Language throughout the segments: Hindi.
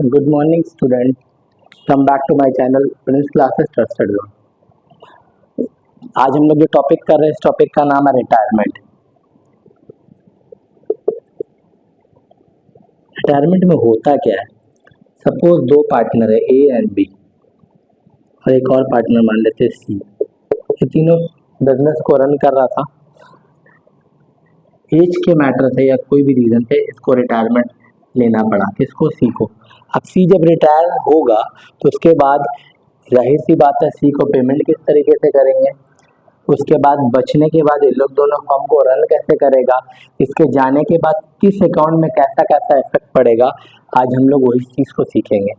Good morning student, come back to my channel Prince classes trusted zone. आज हम लोग जो टॉपिक कर रहे हैं इस टॉपिक का नाम है रिटायरमेंट। रिटायरमेंट में होता क्या है? सपोज दो पार्टनर है ए एंड बी और एक और पार्टनर मान लेते हैं सी। ये तीनों बिजनेस को रन कर रहा था। एज के मैटर से या कोई भी रीजन से इसको रिटायरमेंट लेना पड़ा, किसको? सी को। अब सी जब रिटायर होगा तो उसके बाद जाहिर सी बात है सी को पेमेंट किस तरीके से करेंगे, उसके बाद बचने के बाद ये लोग दोनों फर्म को रन कैसे करेगा, इसके जाने के बाद किस अकाउंट में कैसा कैसा इफेक्ट पड़ेगा, आज हम लोग वही चीज़ को सीखेंगे।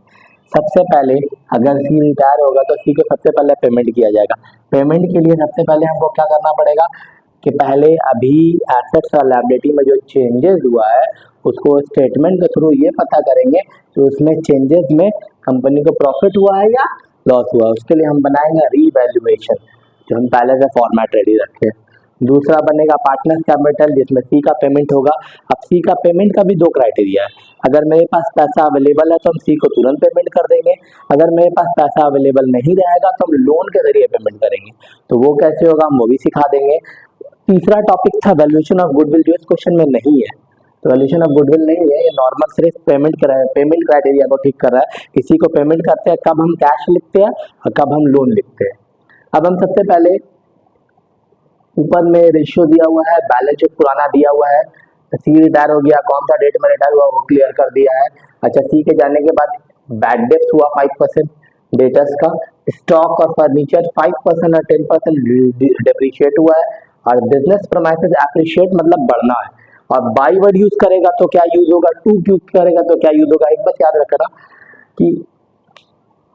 सबसे पहले अगर सी रिटायर होगा तो सी को सबसे पहले पेमेंट किया जाएगा। पेमेंट के लिए सबसे पहले हमको क्या करना पड़ेगा कि पहले अभी एसेट्स और लायबिलिटी में जो चेंजेस हुआ है उसको स्टेटमेंट के थ्रू ये पता करेंगे कि उसमें चेंजेस में कंपनी को प्रॉफिट हुआ है या लॉस हुआ है। उसके लिए हम बनाएंगे रीवैल्यूएशन, जो हम पहले से फॉर्मेट रेडी रखे। दूसरा बनेगा पार्टनर्स कैपिटल, जिसमें सी का पेमेंट होगा। अब सी का पेमेंट का भी दो क्राइटेरिया है। अगर मेरे पास पैसा अवेलेबल है तो हम सी को तुरंत पेमेंट कर देंगे, अगर मेरे पास पैसा अवेलेबल नहीं रहेगा तो हम लोन के जरिए पेमेंट करेंगे। तो वो कैसे होगा हम वो भी सिखा देंगे। तीसरा टॉपिक था वैल्यूएशन ऑफ गुडविल, जो इस क्वेश्चन में नहीं है। तो वैल्यूएशन ऑफ गुडविल नहीं है, ये नॉर्मल सिर्फ पेमेंट क्राइटेरिया को ठीक कर रहा है। किसी को पेमेंट करते हैं कब हम कैश लिखते हैं और कब हम लोन लिखते हैं। अब हम सबसे पहले ऊपर में रेशियो दिया हुआ है, बैलेंस शीट पुराना दिया हुआ है, सी रिटायर हो गया, कौन सा डेट में रिटायर हुआ वो क्लियर कर दिया है। अच्छा, सी के जाने के बाद बैड डेप्स हुआ 5% डेटर्स का, स्टॉक और फर्नीचर 5% और 10% डिप्रिशिएट हुआ है, और बिजनेस प्रीमाइसेस एप्रिशिएट मतलब बढ़ना है। और बाई वर्ड यूज करेगा तो क्या यूज होगा, टू यूज करेगा तो क्या यूज होगा। एक बात याद रखना कि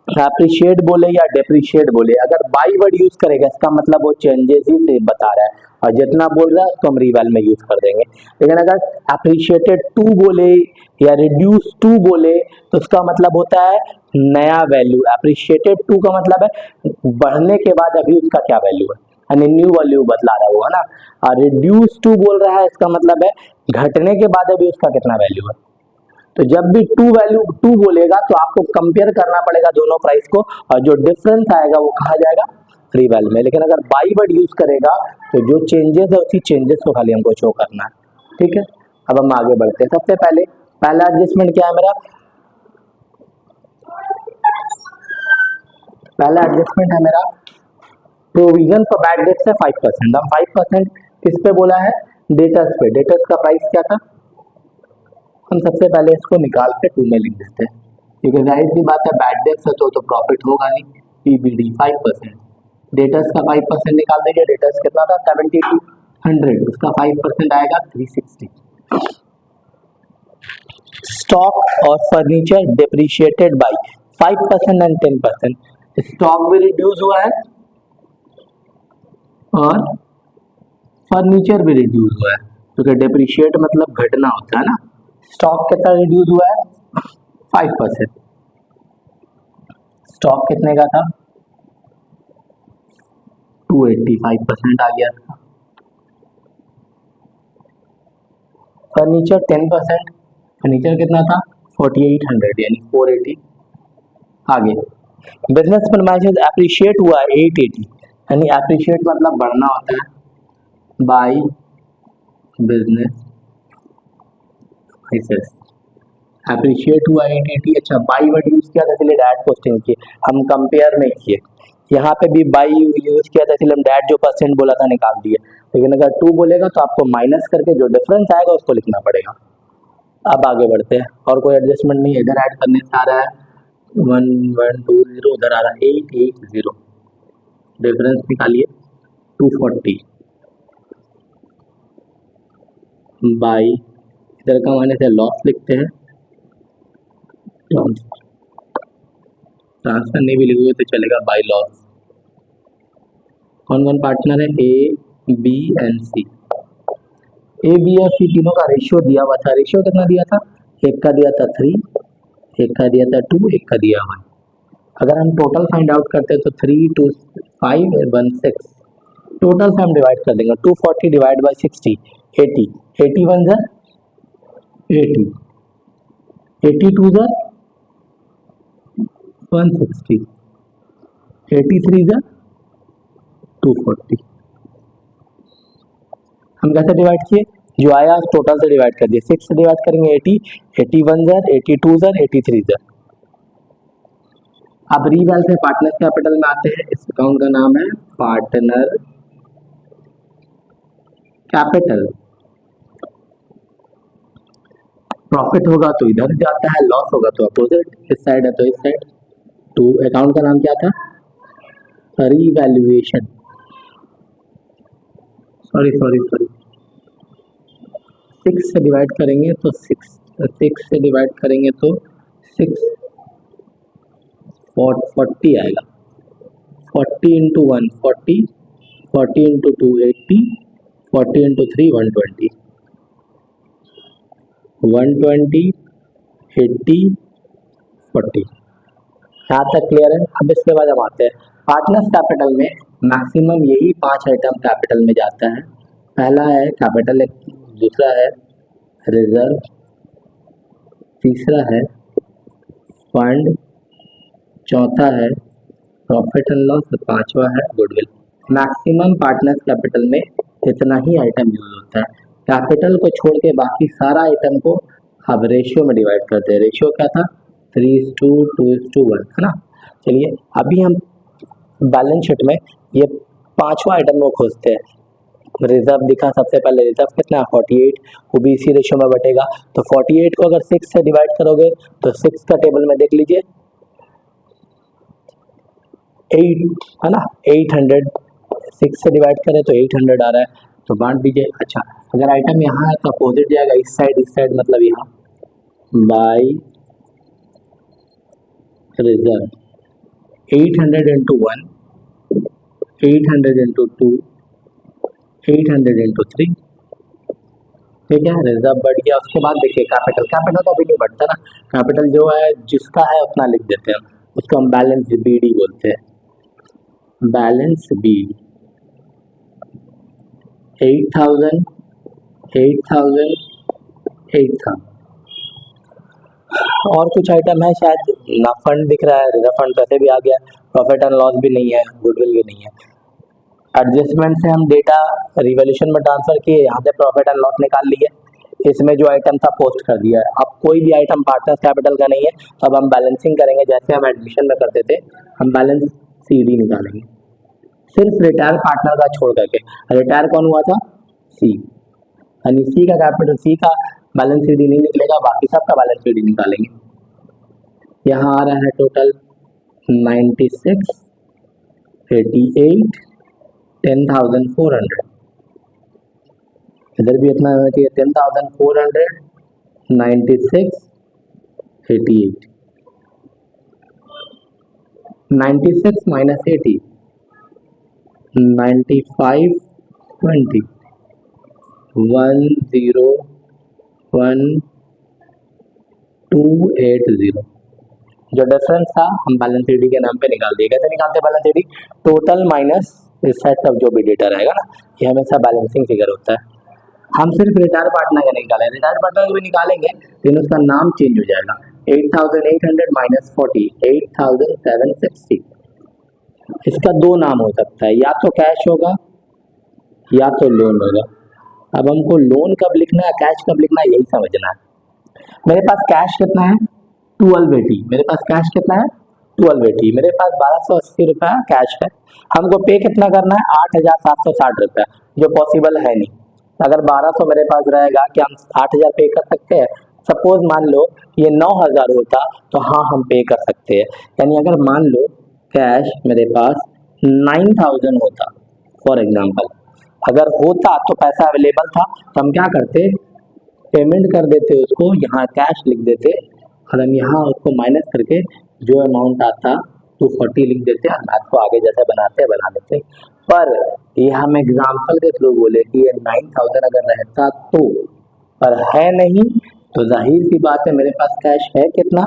एप्रिशिएट बोले या डेप्रिशिएट बोले, अगर बाई वर्ड यूज करेगा इसका मतलब वो चेंजेस ही से बता रहा है, और जितना बोल रहा है उसको हम रिवैल में यूज कर देंगे। लेकिन अगर एप्रिशिएटेड टू बोले या रिड्यूस टू बोले तो उसका मतलब होता है नया वैल्यू। एप्रिशिएटेड टू का मतलब है बढ़ने के बाद अभी उसका क्या वैल्यू है, यानी न्यू वैल्यू बतला रहा होगा ना। और रिड्यूस टू बोल रहा है इसका मतलब है घटने के बाद अभी उसका कितना वैल्यू है। तो जब भी टू बोलेगा तो आपको कंपेयर करना पड़ेगा दोनों प्राइस को, और जो डिफरेंस आएगा वो कहा जाएगा रिवैल में। लेकिन अगर बाई वर्ड यूज करेगा तो जो चेंजेस है उसी चेंजेस को खाली हमको शो करना है। ठीक है, अब हम आगे बढ़ते हैं। सबसे पहले पहला एडजस्टमेंट क्या है मेरा? पहला एडजस्टमेंट है मेरा प्रोविजन फॉर बैड डेट्स है 5%। हम 5% किस पे बोला है? डेटर्स पे। डेटर्स का प्राइस क्या था? हम सबसे पहले इसको निकाल के 2 में लिख देते हैं, क्योंकि जाहिर सी बात है बैड डेट्स है तो प्रॉफिट होगा नहीं। पीबीडी 5%, डेटर्स का 5% निकाल देंगे। डेटर्स कितना था? 70 to 100, उसका 5% आएगा 360। स्टॉक और furniture depreciated by 5% and 10%। Stock भी रिड्यूस हुआ है और फर्नीचर भी रिड्यूस हुआ है, क्योंकि डिप्रिशिएट मतलब घटना होता है ना। स्टॉक कितना रिड्यूस हुआ है? 5%। स्टॉक कितने का था? 280, 5% आ गया था। फर्नीचर 10%, फर्नीचर कितना था? 4800 यानी 480 आगे। बिजनेस प्रीमाइसेस एप्रिशिएट हुआ है 880, यानी एप्रिशिएट मतलब बढ़ना होता है बाई बिजनेस प्रीमाइसेस। एप्रिशिएट हुआ 880। अच्छा, बाई वर्ड यूज किया था इसलिए डायरेक्ट पोस्टिंग की, हम कंपेयर नहीं किए। यहाँ पे भी बाई यूज किया था इसलिए हम डायरेक्ट जो परसेंट बोला था निकाल दिए। लेकिन अगर टू बोलेगा तो आपको माइनस करके जो डिफरेंस आएगा उसको लिखना पड़ेगा। अब आगे बढ़ते हैं, और कोई एडजस्टमेंट नहीं है। इधर ऐड करने से आ रहा है 1120, उधर आ रहा है 880। डिफरेंस निकालिए 240 बाई, इधर का माने से लॉस लिखते हैं, ट्रांसफर नहीं भी लिखोगे तो चलेगा बाई लॉस। कौन कौन पार्टनर है? A B and C. A B और सी तीनों का रेशियो दिया हुआ था। रेशियो कितना दिया था? एक का दिया था 3, एक का दिया था 2, एक का दिया 1। अगर हम टोटल फाइंड आउट करते हैं तो 3 2 5 1 6, टोटल से हम डिवाइड कर देंगे। 240 डिवाइड बाई 60 80, 81 सर 80, 82 सर 160, 83 जा 240। हम कैसे डिवाइड किए, जो आया टोटल से डिवाइड कर दिए, 6 से डिवाइड करेंगे 80, 81 जर 82 जर 83 जर। अब रीवैल से पार्टनर कैपिटल में आते हैं। इस अकाउंट का नाम है पार्टनर कैपिटल। प्रॉफिट होगा तो इधर जाता है, लॉस होगा तो अपोजिट, इस साइड है तो इस साइड। तो अकाउंट का नाम क्या था, रीवैल्यूएशन, सॉरी 6 से डिवाइड करेंगे तो 6 से डिवाइड करेंगे तो 6 40 आएगा, 40 इंटू 1 40, 40 इंटू 2 80, 40 इंटू 3 120, 120 80 40। यहाँ तक क्लियर है। अब इसके बाद हम आते हैं पार्टनर्स कैपिटल में। मैक्सिमम यही 5 आइटम कैपिटल में जाता है। पहला है कैपिटल, दूसरा है रिजर्व, तीसरा है फंड, चौथा है प्रॉफिट एंड लॉस, पांचवा है गुडविल। मैक्सिमम पार्टनर्स कैपिटल में इतना ही आइटम यूज होता है। कैपिटल को छोड़ के बाकी सारा आइटम को अब रेशियो में डिवाइड करते हैं। रेशियो क्या था, 3:2:1 है ना। चलिए अभी हम बैलेंस शीट में ये पांचवा आइटम को खोजते हैं। रिजर्व दिखा सबसे पहले, रिजर्व कितना है 48, वो भी इसी रेशियो में बटेगा। तो 48 को अगर 6 से डिवाइड करोगे तो 6 का टेबल में देख लीजिए 8 है ना, 800, 6 से डिवाइड करें तो 800 आ रहा है, तो बांट दीजिए। अच्छा अगर आइटम यहाँ है तो अपोजिट जाएगा, इस साइड मतलब यहाँ by reserve, 800 into 1, 800 into 2, 800 into 3, ठीक है। रिजर्व बढ़ गया। उसके बाद देखिए कैपिटल, कैपिटल तो अभी नहीं बढ़ता ना, कैपिटल जो है जिसका है उतना लिख देते हैं, उसको हम बैलेंस बीडी बोलते हैं। Balance BD 8000, 8000, 8000। और कुछ आइटम है शायद ना, फंड दिख रहा है, रिजर्व फंड पैसे भी आ गया, प्रॉफिट एंड लॉस भी नहीं है, गुडविल भी नहीं है। एडजस्टमेंट से हम डेटा रिवॉल्यूशन में ट्रांसफर किए, यहाँ से प्रॉफिट एंड लॉस निकाल लिए, इसमें जो आइटम था पोस्ट कर दिया है। अब कोई भी आइटम पार्टनर्स कैपिटल का नहीं है, तो अब हम बैलेंसिंग करेंगे जैसे हम एडमिशन में करते थे, हम बैलेंस सीडी निकालेंगे सिर्फ रिटायर पार्टनर का छोड़ करके। रिटायर कौन हुआ था, सी, यानी सी का कैपिटल, सी का बैलेंस सीडी नहीं निकलेगा, बाकी सबका बैलेंस सीडी निकालेंगे। यहाँ आ रहा है टोटल 96, 88, 10,400, इधर भी इतना होना चाहिए 10,400, 96, 88, 96 माइनस 80, 95, 20, 101,280। जो डिफरेंस था हम बैलेंस शीट के नाम पे निकाल दिए। कैसे निकालते हैं बैलेंस शीट, टोटल माइनस इस साइड का जो भी डेटा रहेगा ना, ये हमेशा बैलेंसिंग फिगर होता है। हम सिर्फ रिटायर पार्टनर का निकालें, रिटायर पार्टनर भी निकालेंगे लेकिन उसका नाम चेंज हो जाएगा। 8,800 माइनस 40, 8,760। इसका दो नाम हो सकता है, या तो कैश होगा या तो लोन होगा। अब हमको लोन कब लिखना है, कैश कब लिखना है, यही समझना है। मेरे पास कैश कितना है 1280, मेरे पास कैश कितना है 1280, मेरे पास 1280 रुपया कैश है। हमको पे कितना करना है 8,760 रुपया, जो पॉसिबल है नहीं। अगर 1200 मेरे पास रहेगा क्या हम 8,000 पे कर सकते हैं? सपोज मान लो ये 9,000 होता तो हाँ हम पे कर सकते हैं। यानी अगर मान लो कैश मेरे पास 9,000 होता फॉर एग्जाम्पल, अगर होता तो पैसा अवेलेबल था तो हम क्या करते, पेमेंट कर देते उसको, यहाँ कैश लिख देते और हम यहाँ उसको माइनस करके जो अमाउंट आता 240 लिख देते और मैथ को आगे जैसे बनाते बना लेते। पर ये हम एग्जाम्पल के थ्रू बोले कि ये 9,000 अगर रहता तो, पर है नहीं, तो जाहिर सी बात है मेरे पास कैश है कितना,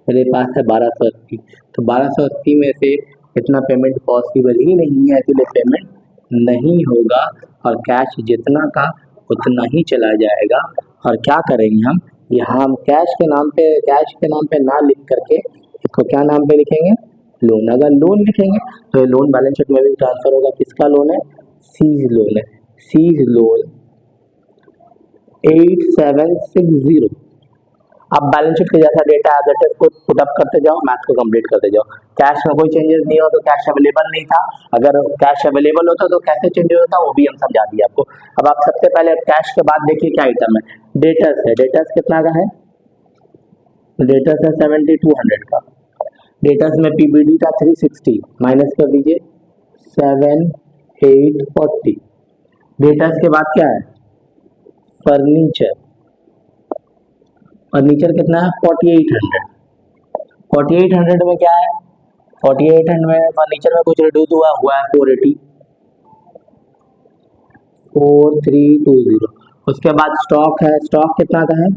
मेरे पास है 1280। तो 1280 में से इतना पेमेंट पॉसिबल ही नहीं है, इसलिए पेमेंट नहीं होगा और कैश जितना का उतना ही चला जाएगा। और क्या करेंगे हम, यहाँ हम कैश के नाम पे ना लिख करके इसको क्या नाम पे लिखेंगे, लोन। अगर लोन लिखेंगे तो ये लोन बैलेंस शीट में भी ट्रांसफर होगा। किसका लोन है, सीज लोन है, सीज लोन 8760। अब बैलेंस शीट के जैसा डेटा एज इट इज को पुट अप करते जाओ, मैथ को कंप्लीट करते जाओ। कैश में कोई चेंजेस नहीं हो तो कैश अवेलेबल नहीं था, अगर कैश अवेलेबल होता तो कैसे चेंजेस होता वो भी हम समझा दिए आपको। अब आप सबसे पहले कैश के बाद देखिए क्या आइटम है, डेटर्स है। डेटर्स कितना का है, डेटर्स है 7200 का। डेटर्स में पीबीडी था 360, माइनस कर दीजिए 7840। डेटर्स के बाद क्या है, फर्नीचर। फर्नीचर कितना है 4800। 4800 में क्या है, 4800 में फर्नीचर में कुछ रिड्यूस हुआ है 480, 4320। उसके बाद स्टॉक है, स्टॉक कितना का है,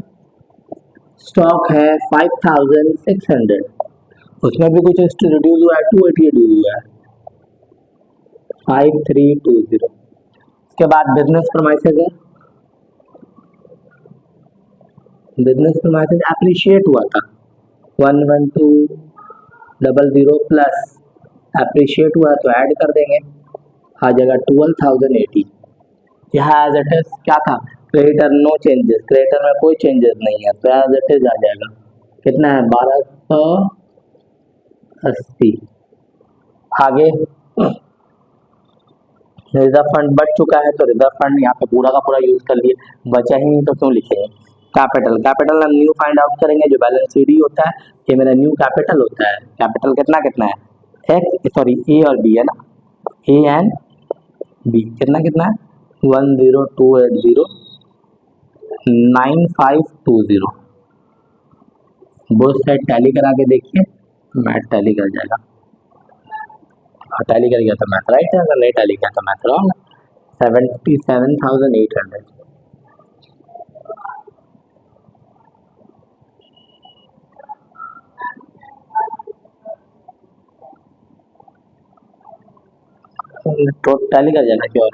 स्टॉक है 5600, उसमें भी कुछ रिड्यूस हुआ है 280 रिड्यूस हुआ है 5320। उसके बाद बिजनेस प्रमाइसेस है, बिजनेस प्रमाइसेस एप्रिशिएट हुआ था 11200 प्लस एप्रिशिएट हुआ तो ऐड कर देंगे, आ जाएगा 12080। यहाँ एज इट इज क्या था, क्रेडिटर नो चेंजेस, क्रेडिटर में कोई चेंजेस नहीं है तो एज इट इज आ जाएगा। कितना है 1280। आगे रिजर्व फंड बढ़ चुका है तो रिजर्व फंड यहाँ पे पूरा का पूरा यूज कर लिए, बचा ही नहीं तो क्यों लिखेंगे। कैपिटल, कैपिटल हम न्यू फाइंड आउट करेंगे, जो बैलेंस शीट ही होता है ये मेरा न्यू कैपिटल होता है। कैपिटल कितना कितना है, एक्स सॉरी ए और बी है ना, ए एंड बी कितना कितना है 102809520। बोथ साइड टैली करा के देखिए, मैथ टैली कर जाएगा, टैली कर गया तो मैथ राइट है, अगर नहीं टैली किया तो मैथ रॉन्ग। 77,800। तो टैली कर जाना क्यों है।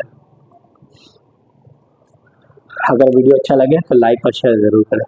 अगर वीडियो अच्छा लगे तो लाइक और शेयर जरूर करें।